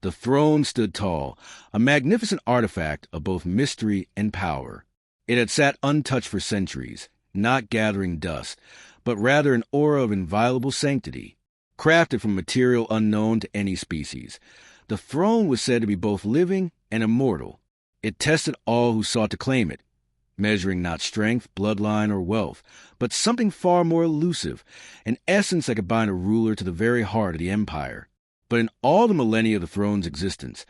The throne stood tall, a magnificent artifact of both mystery and power. It had sat untouched for centuries, not gathering dust, but rather an aura of inviolable sanctity. Crafted from material unknown to any species, the throne was said to be both living and immortal. It tested all who sought to claim it, measuring not strength, bloodline, or wealth, but something far more elusive, an essence that could bind a ruler to the very heart of the empire. But in all the millennia of the throne's existence,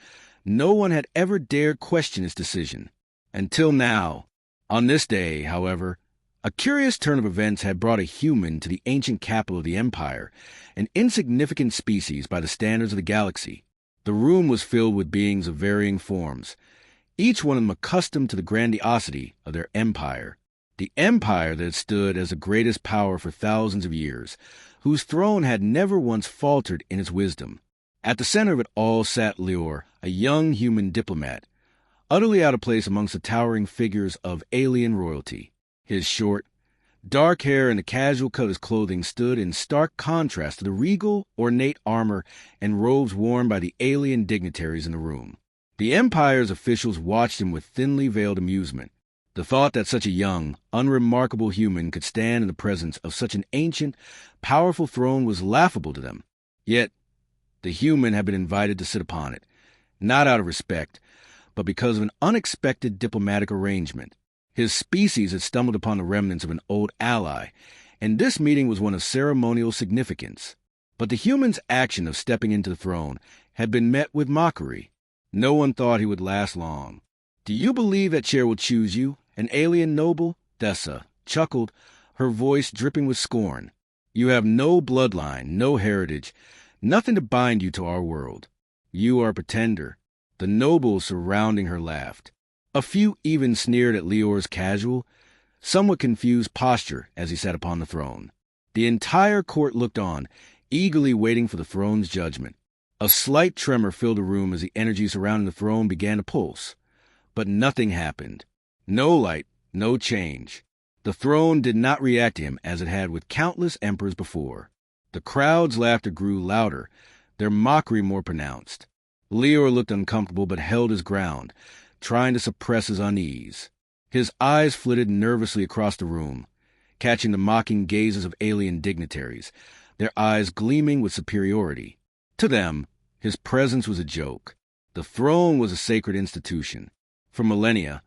no one had ever dared question its decision. Until now. On this day, however, a curious turn of events had brought a human to the ancient capital of the empire, an insignificant species by the standards of the galaxy. The room was filled with beings of varying forms, each one of them accustomed to the grandiosity of their empire. The empire that had stood as the greatest power for thousands of years, whose throne had never once faltered in its wisdom. At the center of it all sat Lior, a young human diplomat, utterly out of place amongst the towering figures of alien royalty. His short, dark hair and the casual cut of his clothing stood in stark contrast to the regal, ornate armor and robes worn by the alien dignitaries in the room. The Empire's officials watched him with thinly veiled amusement. The thought that such a young, unremarkable human could stand in the presence of such an ancient, powerful throne was laughable to them. Yet, the human had been invited to sit upon it, not out of respect, but because of an unexpected diplomatic arrangement. His species had stumbled upon the remnants of an old ally, and this meeting was one of ceremonial significance. But the human's action of stepping into the throne had been met with mockery. No one thought he would last long. "Do you believe that chair will choose you, an alien noble?" Thessa chuckled, her voice dripping with scorn. "You have no bloodline, no heritage, nothing to bind you to our world. You are a pretender." The nobles surrounding her laughed. A few even sneered at Lior's casual, somewhat confused posture as he sat upon the throne. The entire court looked on, eagerly waiting for the throne's judgment. A slight tremor filled the room as the energy surrounding the throne began to pulse. But nothing happened. No light, no change. The throne did not react to him as it had with countless emperors before. The crowd's laughter grew louder, their mockery more pronounced. Lior looked uncomfortable but held his ground, trying to suppress his unease. His eyes flitted nervously across the room, catching the mocking gazes of alien dignitaries, their eyes gleaming with superiority. To them, his presence was a joke. The throne was a sacred institution. For millennia,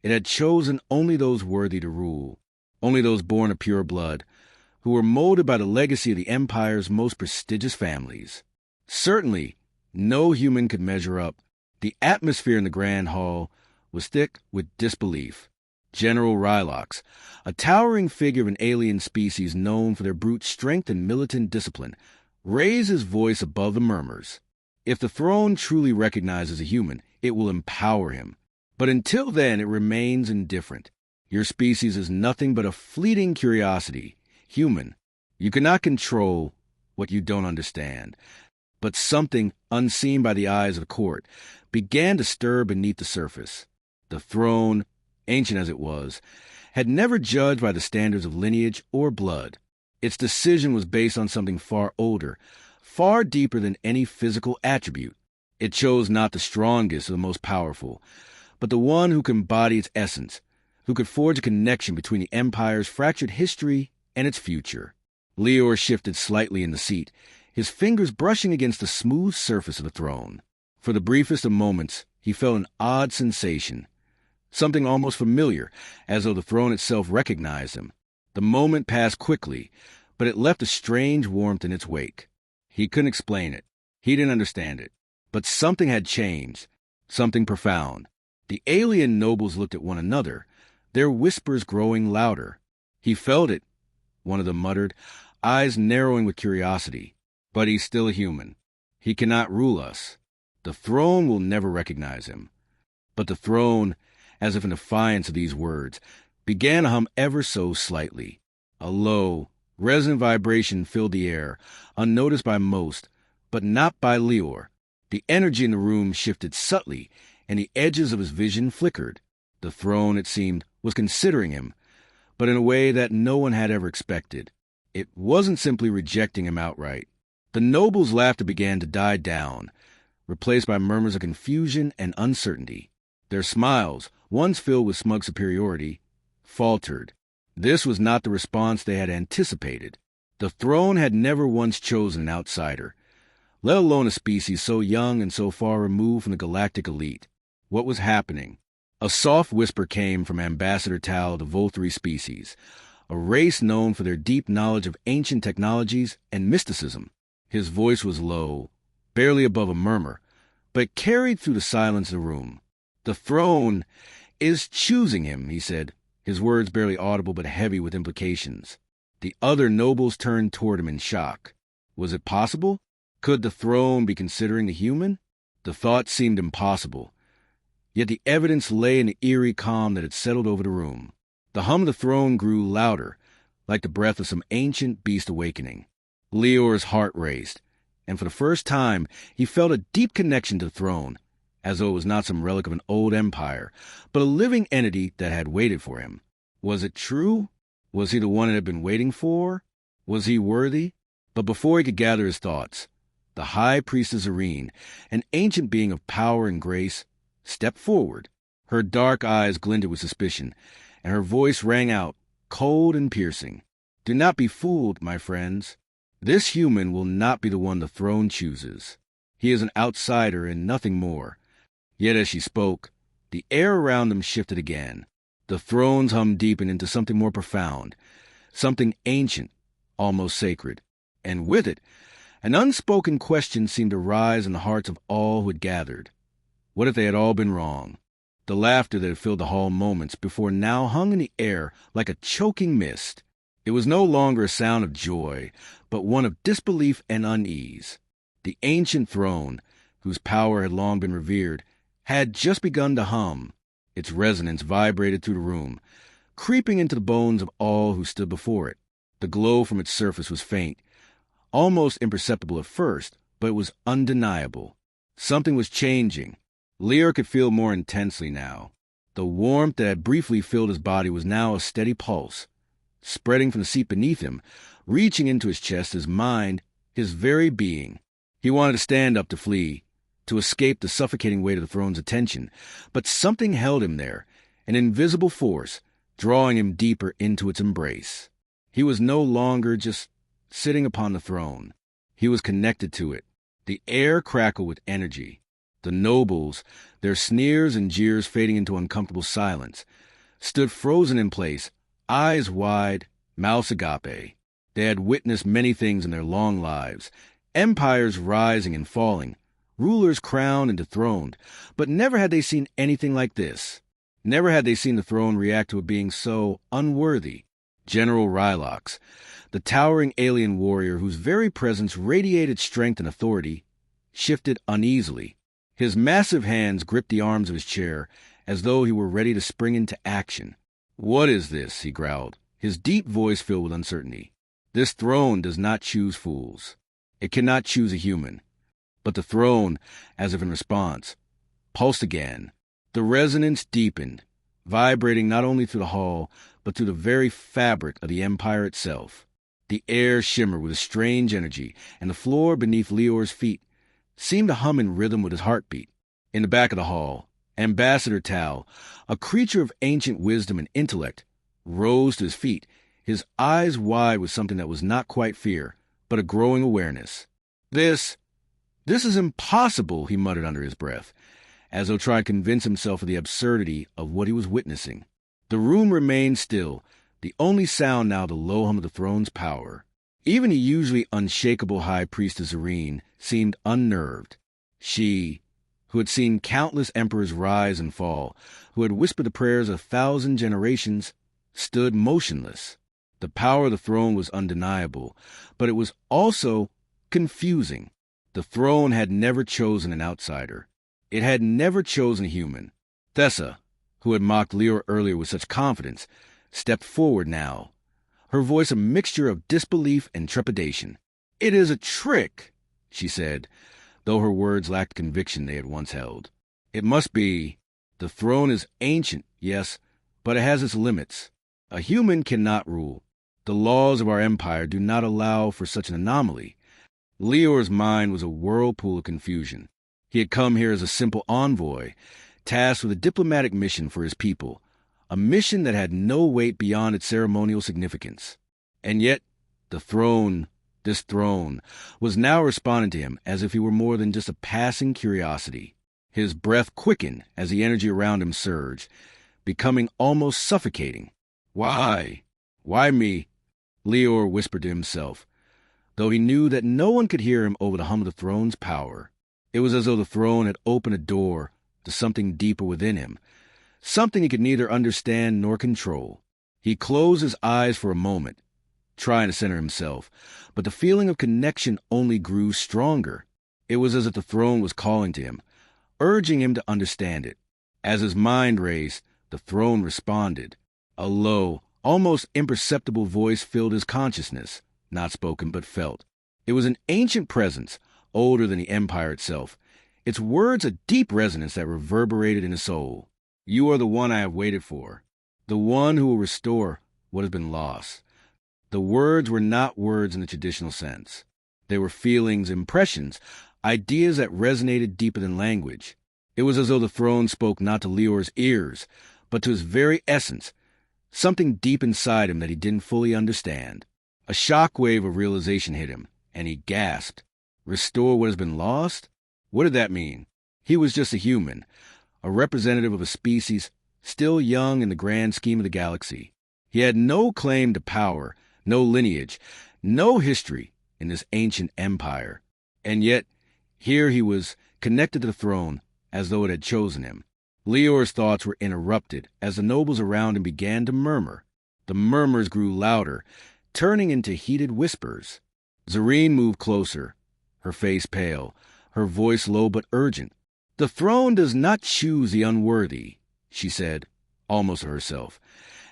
it had chosen only those worthy to rule, only those born of pure blood, who were molded by the legacy of the empire's most prestigious families. Certainly, no human could measure up. The atmosphere in the grand hall was thick with disbelief. General Rylox, a towering figure of an alien species known for their brute strength and militant discipline, raised his voice above the murmurs. If the throne truly recognizes a human, it will empower him. But until then, it remains indifferent. Your species is nothing but a fleeting curiosity. Human, you cannot control what you don't understand. But something, unseen by the eyes of the court, began to stir beneath the surface. The throne, ancient as it was, had never judged by the standards of lineage or blood. Its decision was based on something far older, far deeper than any physical attribute. It chose not the strongest or the most powerful, but the one who could embody its essence, who could forge a connection between the Empire's fractured history and its future. Lior shifted slightly in the seat, his fingers brushing against the smooth surface of the throne. For the briefest of moments, he felt an odd sensation, something almost familiar, as though the throne itself recognized him. The moment passed quickly, but it left a strange warmth in its wake. He couldn't explain it. He didn't understand it. But something had changed, something profound. The alien nobles looked at one another, their whispers growing louder. "He felt it," one of them muttered, eyes narrowing with curiosity. "But he's still a human. He cannot rule us. The throne will never recognize him." But the throne, as if in defiance of these words, began to hum ever so slightly. A low, resonant vibration filled the air, unnoticed by most, but not by Lior. The energy in the room shifted subtly, and the edges of his vision flickered. The throne, it seemed, was considering him, but in a way that no one had ever expected. It wasn't simply rejecting him outright. The nobles' laughter began to die down, replaced by murmurs of confusion and uncertainty. Their smiles, once filled with smug superiority, faltered. This was not the response they had anticipated. The throne had never once chosen an outsider, let alone a species so young and so far removed from the galactic elite. What was happening? A soft whisper came from Ambassador Tal of the Volturi species, a race known for their deep knowledge of ancient technologies and mysticism. His voice was low, barely above a murmur, but it carried through the silence of the room. "The throne is choosing him," he said, his words barely audible but heavy with implications. The other nobles turned toward him in shock. Was it possible? Could the throne be considering the human? The thought seemed impossible. Yet the evidence lay in the eerie calm that had settled over the room. The hum of the throne grew louder, like the breath of some ancient beast awakening. Lior's heart raced, and for the first time he felt a deep connection to the throne, as though it was not some relic of an old empire, but a living entity that had waited for him. Was it true? Was he the one it had been waiting for? Was he worthy? But before he could gather his thoughts, the High Priestess Irene, an ancient being of power and grace, stepped forward. Her dark eyes glinted with suspicion, and her voice rang out, cold and piercing. "Do not be fooled, my friends. This human will not be the one the throne chooses. He is an outsider and nothing more." Yet as she spoke, the air around them shifted again. The throne's hum deepened into something more profound, something ancient, almost sacred. And with it, an unspoken question seemed to rise in the hearts of all who had gathered. What if they had all been wrong? The laughter that had filled the hall moments before now hung in the air like a choking mist. It was no longer a sound of joy, but one of disbelief and unease. The ancient throne, whose power had long been revered, had just begun to hum. Its resonance vibrated through the room, creeping into the bones of all who stood before it. The glow from its surface was faint, almost imperceptible at first, but it was undeniable. Something was changing. Lior could feel more intensely now. The warmth that had briefly filled his body was now a steady pulse, spreading from the seat beneath him, reaching into his chest, his mind, his very being. He wanted to stand up to flee, to escape the suffocating weight of the throne's attention, but something held him there, an invisible force, drawing him deeper into its embrace. He was no longer just sitting upon the throne. He was connected to it. The air crackled with energy. The nobles, their sneers and jeers fading into uncomfortable silence, stood frozen in place, eyes wide, mouths agape. They had witnessed many things in their long lives, empires rising and falling, rulers crowned and dethroned, but never had they seen anything like this. Never had they seen the throne react to a being so unworthy. General Rylox, the towering alien warrior whose very presence radiated strength and authority, shifted uneasily. His massive hands gripped the arms of his chair as though he were ready to spring into action. "What is this?" he growled, his deep voice filled with uncertainty. "This throne does not choose fools. It cannot choose a human." But the throne, as if in response, pulsed again. The resonance deepened, vibrating not only through the hall, but through the very fabric of the empire itself. The air shimmered with a strange energy, and the floor beneath Lior's feet seemed to hum in rhythm with his heartbeat. In the back of the hall, Ambassador Tal, a creature of ancient wisdom and intellect, rose to his feet, his eyes wide with something that was not quite fear, but a growing awareness. This is impossible," he muttered under his breath, as though trying to convince himself of the absurdity of what he was witnessing. The room remained still, the only sound now the low hum of the throne's power. Even the usually unshakable High Priestess Irene seemed unnerved. She, who had seen countless emperors rise and fall, who had whispered the prayers of 1,000 generations, stood motionless. The power of the throne was undeniable, but it was also confusing. The throne had never chosen an outsider. It had never chosen a human. Thessa, who had mocked Lior earlier with such confidence, stepped forward now, her voice a mixture of disbelief and trepidation. "It is a trick," she said, though her words lacked conviction they had once held. "It must be. The throne is ancient, yes, but it has its limits. A human cannot rule. The laws of our empire do not allow for such an anomaly." Lior's mind was a whirlpool of confusion. He had come here as a simple envoy, tasked with a diplomatic mission for his people, a mission that had no weight beyond its ceremonial significance. And yet, this throne, was now responding to him as if he were more than just a passing curiosity. His breath quickened as the energy around him surged, becoming almost suffocating. Why? Why me? Leor whispered to himself, though he knew that no one could hear him over the hum of the throne's power. It was as though the throne had opened a door to something deeper within him, something he could neither understand nor control. He closed his eyes for a moment, trying to center himself, but the feeling of connection only grew stronger. It was as if the throne was calling to him, urging him to understand it. As his mind raced, the throne responded. A low, almost imperceptible voice filled his consciousness, not spoken but felt. It was an ancient presence, older than the empire itself, its words a deep resonance that reverberated in his soul. You are the one I have waited for, the one who will restore what has been lost. The words were not words in the traditional sense. They were feelings, impressions, ideas that resonated deeper than language. It was as though the throne spoke not to Leor's ears, but to his very essence, something deep inside him that he didn't fully understand. A shockwave of realization hit him, and he gasped. Restore what has been lost? What did that mean? He was just a human, a representative of a species still young in the grand scheme of the galaxy. He had no claim to power, no lineage, no history in this ancient empire. And yet, here he was, connected to the throne, as though it had chosen him. Leor's thoughts were interrupted as the nobles around him began to murmur. The murmurs grew louder, turning into heated whispers. Zareen moved closer, her face pale, her voice low but urgent. The throne does not choose the unworthy, she said, almost to herself,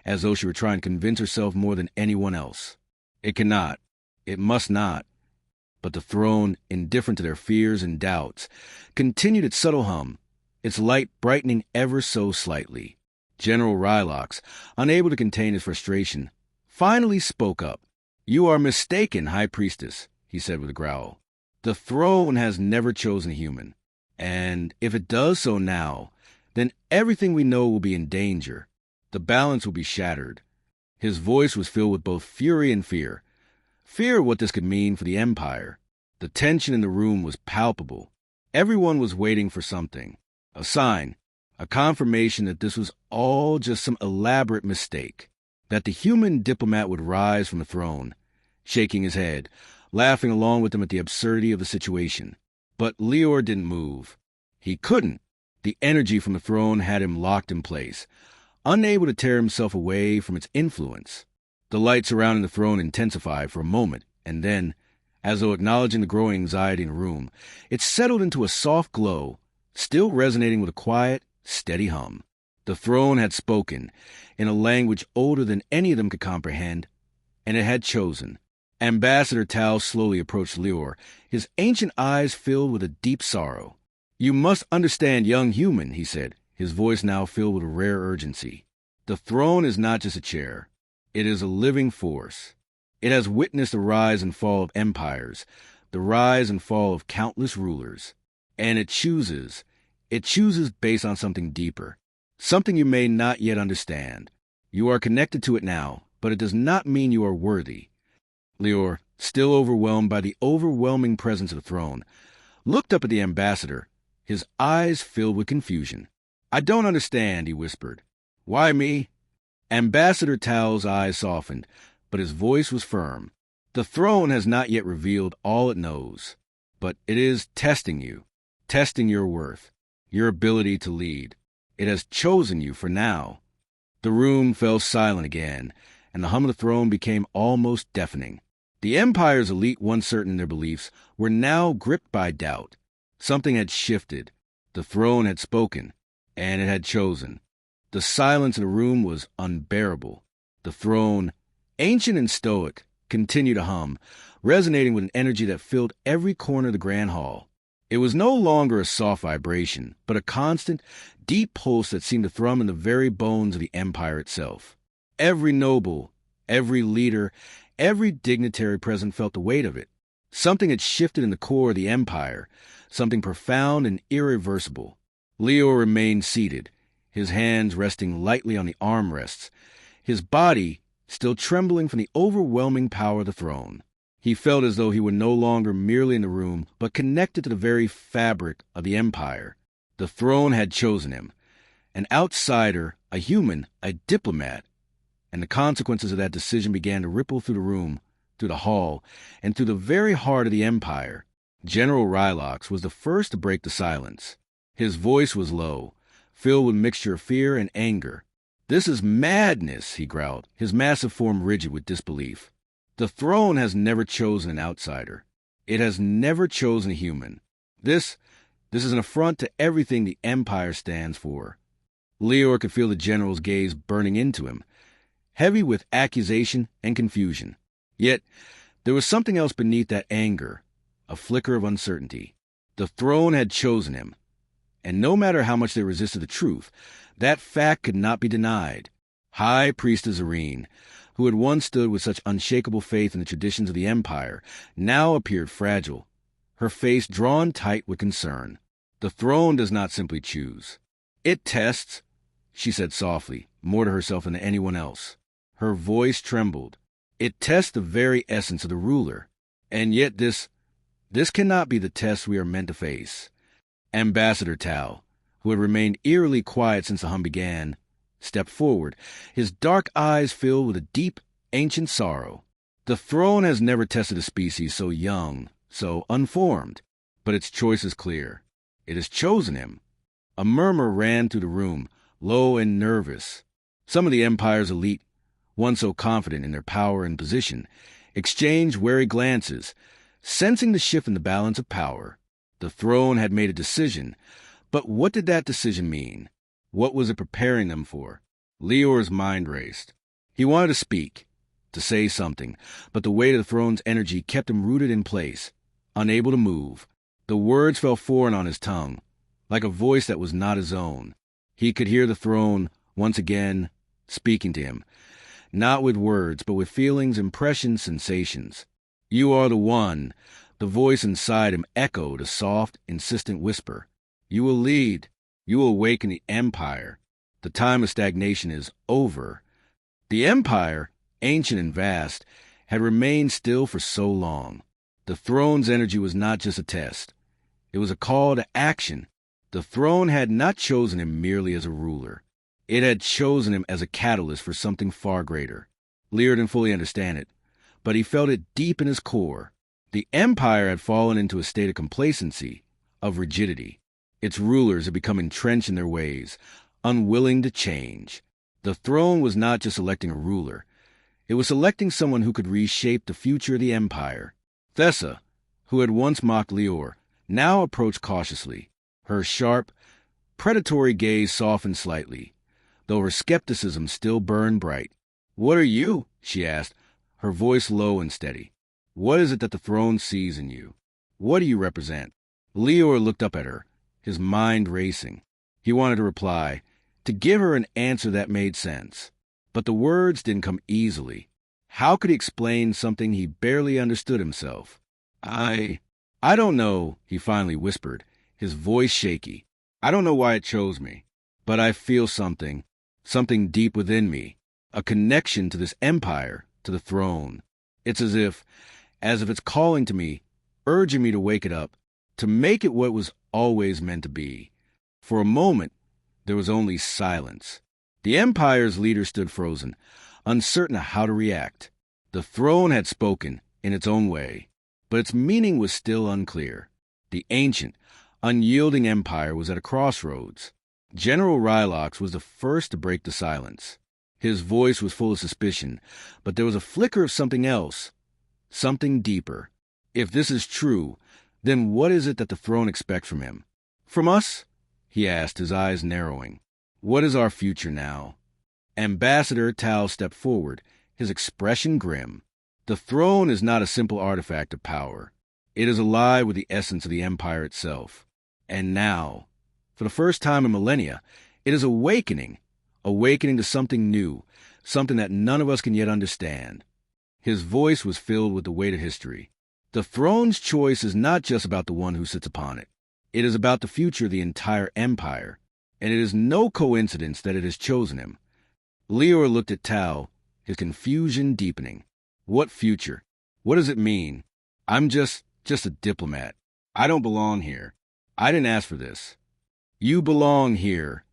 as though she were trying to convince herself more than anyone else. It cannot. It must not. But the throne, indifferent to their fears and doubts, continued its subtle hum, its light brightening ever so slightly. General Rylox, unable to contain his frustration, finally spoke up. You are mistaken, High Priestess, he said with a growl. The throne has never chosen a human, and if it does so now, then everything we know will be in danger. The balance will be shattered. His voice was filled with both fury and fear. Fear of what this could mean for the Empire. The tension in the room was palpable. Everyone was waiting for something. A sign, a confirmation that this was all just some elaborate mistake. That the human diplomat would rise from the throne, shaking his head, laughing along with them at the absurdity of the situation. But Leor didn't move. He couldn't. The energy from the throne had him locked in place, unable to tear himself away from its influence. The light surrounding the throne intensified for a moment, and then, as though acknowledging the growing anxiety in the room, it settled into a soft glow, still resonating with a quiet, steady hum. The throne had spoken, in a language older than any of them could comprehend, and it had chosen. Ambassador Tal slowly approached Leor, his ancient eyes filled with a deep sorrow. You must understand, young human, he said, his voice now filled with a rare urgency. The throne is not just a chair. It is a living force. It has witnessed the rise and fall of empires, the rise and fall of countless rulers. And it chooses based on something deeper, something you may not yet understand. You are connected to it now, but it does not mean you are worthy. Leor, still overwhelmed by the overwhelming presence of the throne, looked up at the ambassador, his eyes filled with confusion. I don't understand, he whispered. Why me? Ambassador Tal's eyes softened, but his voice was firm. The throne has not yet revealed all it knows, but it is testing you, testing your worth, your ability to lead. It has chosen you for now. The room fell silent again, and the hum of the throne became almost deafening. The Empire's elite, once certain in their beliefs, were now gripped by doubt. Something had shifted. The throne had spoken, and it had chosen. The silence in the room was unbearable. The throne, ancient and stoic, continued to hum, resonating with an energy that filled every corner of the grand hall. It was no longer a soft vibration, but a constant, deep pulse that seemed to thrum in the very bones of the Empire itself. Every noble, every leader, every dignitary present felt the weight of it. Something had shifted in the core of the empire, something profound and irreversible. Leo remained seated, his hands resting lightly on the armrests, his body still trembling from the overwhelming power of the throne. He felt as though he were no longer merely in the room, but connected to the very fabric of the empire. The throne had chosen him, an outsider, a human, a diplomat, and the consequences of that decision began to ripple through the room, through the hall, and through the very heart of the empire. General Rylox was the first to break the silence. His voice was low, filled with a mixture of fear and anger. "This is madness," he growled, his massive form rigid with disbelief. "The throne has never chosen an outsider. It has never chosen a human. This is an affront to everything the empire stands for." Leor could feel the general's gaze burning into him, heavy with accusation and confusion. Yet there was something else beneath that anger, a flicker of uncertainty. The throne had chosen him, and no matter how much they resisted the truth, that fact could not be denied. High Priestess Irene, who had once stood with such unshakable faith in the traditions of the empire, now appeared fragile, her face drawn tight with concern. "The throne does not simply choose. It tests," she said softly, more to herself than to anyone else. Her voice trembled. "It tests the very essence of the ruler. And yet this cannot be the test we are meant to face." Ambassador Tal, who had remained eerily quiet since the hum began, stepped forward, his dark eyes filled with a deep, ancient sorrow. "The throne has never tested a species so young, so unformed, but its choice is clear. It has chosen him." A murmur ran through the room, low and nervous. Some of the empire's elite, once so confident in their power and position, exchanged wary glances, sensing the shift in the balance of power. The throne had made a decision, but what did that decision mean? What was it preparing them for? Leor's mind raced. He wanted to speak, to say something, but the weight of the throne's energy kept him rooted in place, unable to move. The words fell foreign on his tongue, like a voice that was not his own. He could hear the throne, once again, speaking to him, not with words, but with feelings, impressions, sensations. "You are the one." The voice inside him echoed a soft, insistent whisper. "You will lead. You will awaken the empire. The time of stagnation is over." The empire, ancient and vast, had remained still for so long. The throne's energy was not just a test. It was a call to action. The throne had not chosen him merely as a ruler. It had chosen him as a catalyst for something far greater. Lear didn't fully understand it, but he felt it deep in his core. The empire had fallen into a state of complacency, of rigidity. Its rulers had become entrenched in their ways, unwilling to change. The throne was not just electing a ruler. It was selecting someone who could reshape the future of the empire. Thessa, who had once mocked Leor, now approached cautiously. Her sharp, predatory gaze softened slightly, though her skepticism still burned bright. "What are you?" she asked, her voice low and steady. "What is it that the throne sees in you? What do you represent?" Leor looked up at her, his mind racing. He wanted to reply, to give her an answer that made sense. But the words didn't come easily. How could he explain something he barely understood himself? I don't know," he finally whispered, his voice shaky. "I don't know why it chose me, but I feel something deep within me, a connection to this empire, to the throne. It's as if it's calling to me, urging me to wake it up, to make it what it was always meant to be." For a moment, there was only silence. The empire's leader stood frozen, uncertain of how to react. The throne had spoken, in its own way, but its meaning was still unclear. The ancient, unyielding empire was at a crossroads. General Rylox was the first to break the silence. His voice was full of suspicion, but there was a flicker of something else, something deeper. "If this is true, then what is it that the throne expects from him? From us?" he asked, his eyes narrowing. "What is our future now?" Ambassador Tal stepped forward, his expression grim. "The throne is not a simple artifact of power. It is alive with the essence of the empire itself. And now, for the first time in millennia, it is awakening to something new, something that none of us can yet understand." His voice was filled with the weight of history. The throne's choice is not just about the one who sits upon it. It is about the future of the entire empire, and it is no coincidence that it has chosen him. Leor looked at Tao, his confusion deepening. What future? What does it mean? I'm just a diplomat. I don't belong here. I didn't ask for this. You belong here,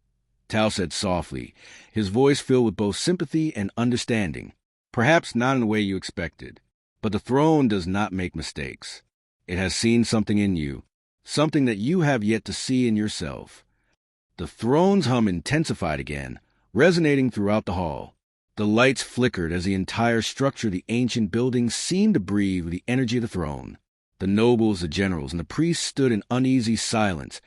Tao said softly, his voice filled with both sympathy and understanding. Perhaps not in the way you expected, but the throne does not make mistakes. It has seen something in you, something that you have yet to see in yourself. The throne's hum intensified again, resonating throughout the hall. The lights flickered as the entire structure of the ancient building seemed to breathe with the energy of the throne. The nobles, the generals, and the priests stood in uneasy silence,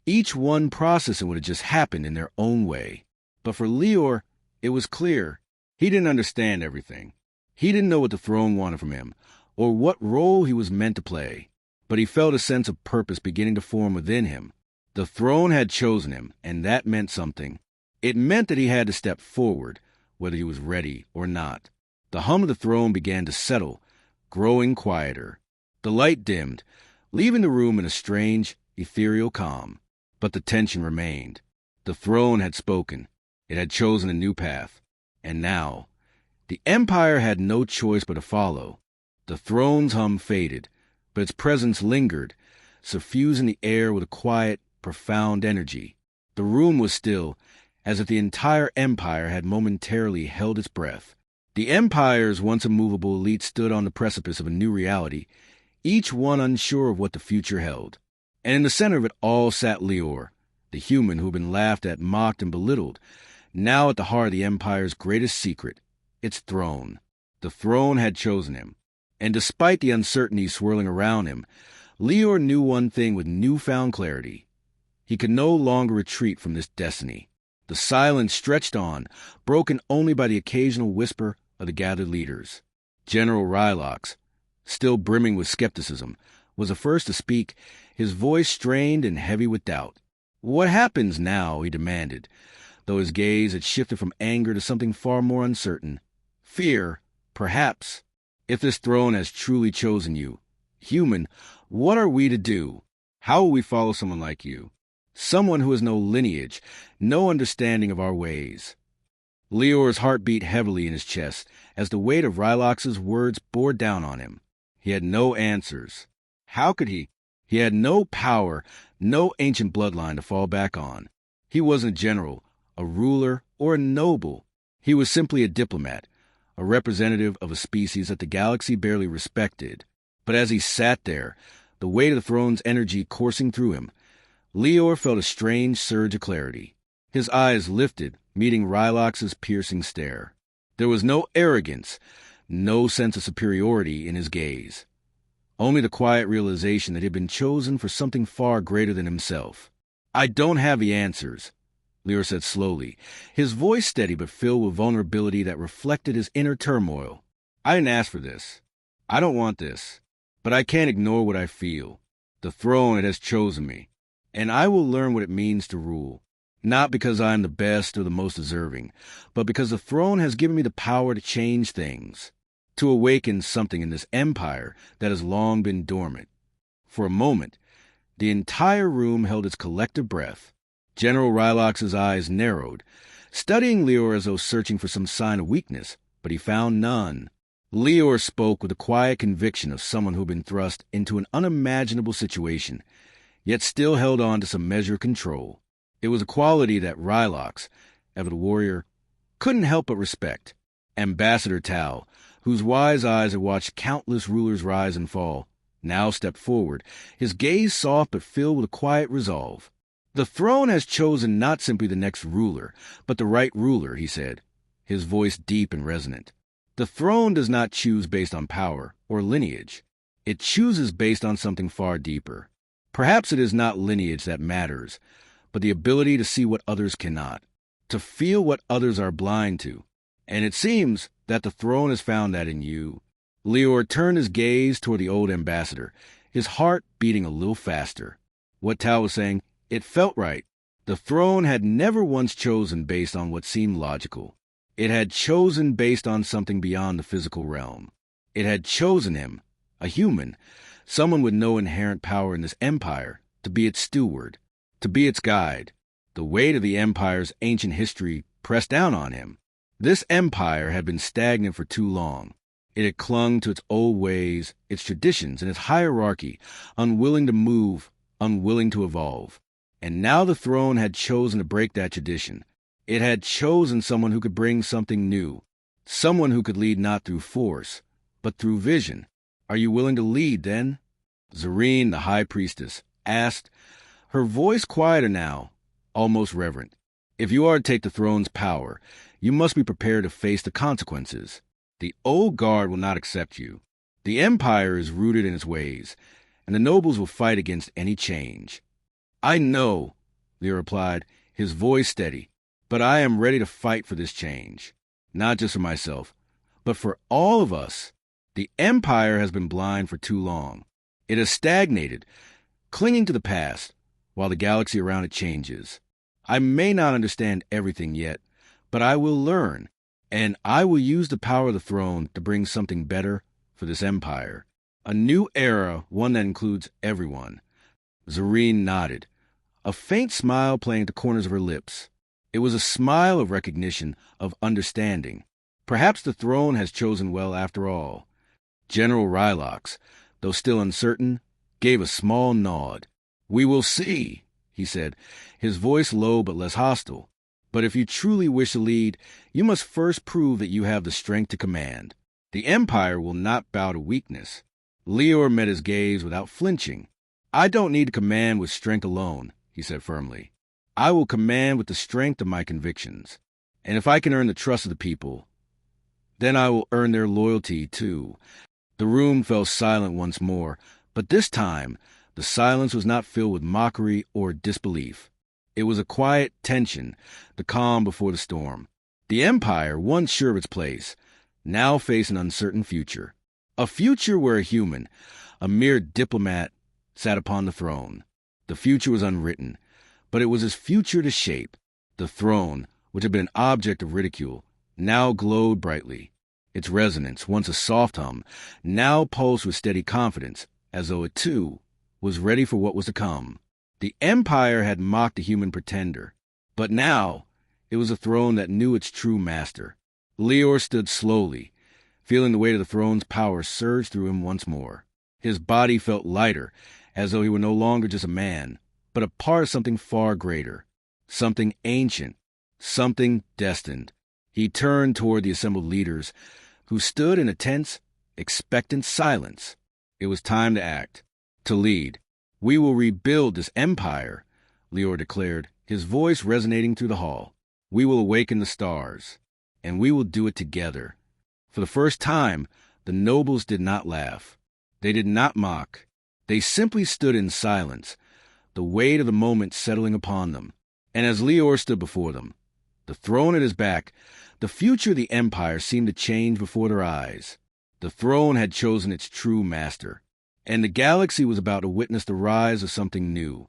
each one processing what had just happened in their own way. But for Leor, it was clear. He didn't understand everything. He didn't know what the throne wanted from him, or what role he was meant to play. But he felt a sense of purpose beginning to form within him. The throne had chosen him, and that meant something. It meant that he had to step forward, whether he was ready or not. The hum of the throne began to settle, growing quieter. The light dimmed, leaving the room in a strange, ethereal calm. But the tension remained. The throne had spoken. It had chosen a new path. And now, the empire had no choice but to follow. The throne's hum faded, but its presence lingered, suffusing the air with a quiet, profound energy. The room was still, as if the entire empire had momentarily held its breath. The empire's once immovable elite stood on the precipice of a new reality, each one unsure of what the future held. And in the center of it all sat Leor, the human who had been laughed at, mocked, and belittled, now at the heart of the empire's greatest secret, its throne. The throne had chosen him. And despite the uncertainty swirling around him, Leor knew one thing with newfound clarity. He could no longer retreat from this destiny. The silence stretched on, broken only by the occasional whisper of the gathered leaders. General Rylox, still brimming with skepticism, was the first to speak, his voice strained and heavy with doubt. "What happens now?" he demanded, though his gaze had shifted from anger to something far more uncertain. "Fear, perhaps. If this throne has truly chosen you, human, what are we to do? How will we follow someone like you? Someone who has no lineage, no understanding of our ways." Leor's heart beat heavily in his chest as the weight of Rylox's words bore down on him. He had no answers. How could he? He had no power, no ancient bloodline to fall back on. He wasn't a general, a ruler, or a noble. He was simply a diplomat, a representative of a species that the galaxy barely respected. But as he sat there, the weight of the throne's energy coursing through him, Leor felt a strange surge of clarity. His eyes lifted, meeting Rylox's piercing stare. There was no arrogance, no sense of superiority in his gaze. Only the quiet realization that he had been chosen for something far greater than himself. "I don't have the answers," Leor said slowly, his voice steady but filled with vulnerability that reflected his inner turmoil. "I didn't ask for this. I don't want this. But I can't ignore what I feel. The throne, it has chosen me. And I will learn what it means to rule. Not because I am the best or the most deserving, but because the throne has given me the power to change things, to awaken something in this empire that has long been dormant." For a moment, the entire room held its collective breath. General Rylox's eyes narrowed, studying Leor as though searching for some sign of weakness, but he found none. Leor spoke with the quiet conviction of someone who had been thrust into an unimaginable situation, yet still held on to some measure of control. It was a quality that Rylox, ever the warrior, couldn't help but respect. Ambassador Tao, whose wise eyes had watched countless rulers rise and fall, now stepped forward, his gaze soft but filled with a quiet resolve. "The throne has chosen not simply the next ruler, but the right ruler," he said, his voice deep and resonant. "The throne does not choose based on power or lineage. It chooses based on something far deeper. Perhaps it is not lineage that matters, but the ability to see what others cannot, to feel what others are blind to. And it seems that the throne has found that in you." Leor turned his gaze toward the old ambassador, his heart beating a little faster. What Tao was saying, it felt right. The throne had never once chosen based on what seemed logical. It had chosen based on something beyond the physical realm. It had chosen him, A human, someone with no inherent power in this empire, to be its steward, to be its guide. The weight of the empire's ancient history pressed down on him. This empire had been stagnant for too long. It had clung to its old ways, its traditions, and its hierarchy, unwilling to move, unwilling to evolve. And now the throne had chosen to break that tradition. It had chosen someone who could bring something new, someone who could lead not through force, but through vision. Are you willing to lead, then? Zareen, the high priestess, asked, her voice quieter now, almost reverent. If you are to take the throne's power, you must be prepared to face the consequences. The old guard will not accept you. The empire is rooted in its ways, and the nobles will fight against any change. I know, Leo replied, his voice steady, but I am ready to fight for this change. Not just for myself, but for all of us. The empire has been blind for too long. It has stagnated, clinging to the past, while the galaxy around it changes. I may not understand everything yet, but I will learn, and I will use the power of the throne to bring something better for this empire. A new era, one that includes everyone. Zareen nodded, a faint smile playing at the corners of her lips. It was a smile of recognition, of understanding. Perhaps the throne has chosen well after all. General Rylox, though still uncertain, gave a small nod. We will see, he said, his voice low but less hostile. But if you truly wish to lead, you must first prove that you have the strength to command. The Empire will not bow to weakness. Leor met his gaze without flinching. I don't need to command with strength alone, he said firmly. I will command with the strength of my convictions. And if I can earn the trust of the people, then I will earn their loyalty too. The room fell silent once more, but this time the silence was not filled with mockery or disbelief. It was a quiet tension, the calm before the storm. The Empire, once sure of its place, now faced an uncertain future. A future where a human, a mere diplomat, sat upon the throne. The future was unwritten, but it was his future to shape. The throne, which had been an object of ridicule, now glowed brightly. Its resonance, once a soft hum, now pulsed with steady confidence, as though it, too, was ready for what was to come. The Empire had mocked the human pretender, but now it was a throne that knew its true master. Leor stood slowly, feeling the weight of the throne's power surge through him once more. His body felt lighter, as though he were no longer just a man, but a part of something far greater, something ancient, something destined. He turned toward the assembled leaders, who stood in a tense, expectant silence. It was time to act, to lead. We will rebuild this empire, Leor declared, his voice resonating through the hall. We will awaken the stars, and we will do it together. For the first time, the nobles did not laugh. They did not mock. They simply stood in silence, the weight of the moment settling upon them. And as Leor stood before them, the throne at his back, the future of the empire seemed to change before their eyes. The throne had chosen its true master, and the galaxy was about to witness the rise of something new.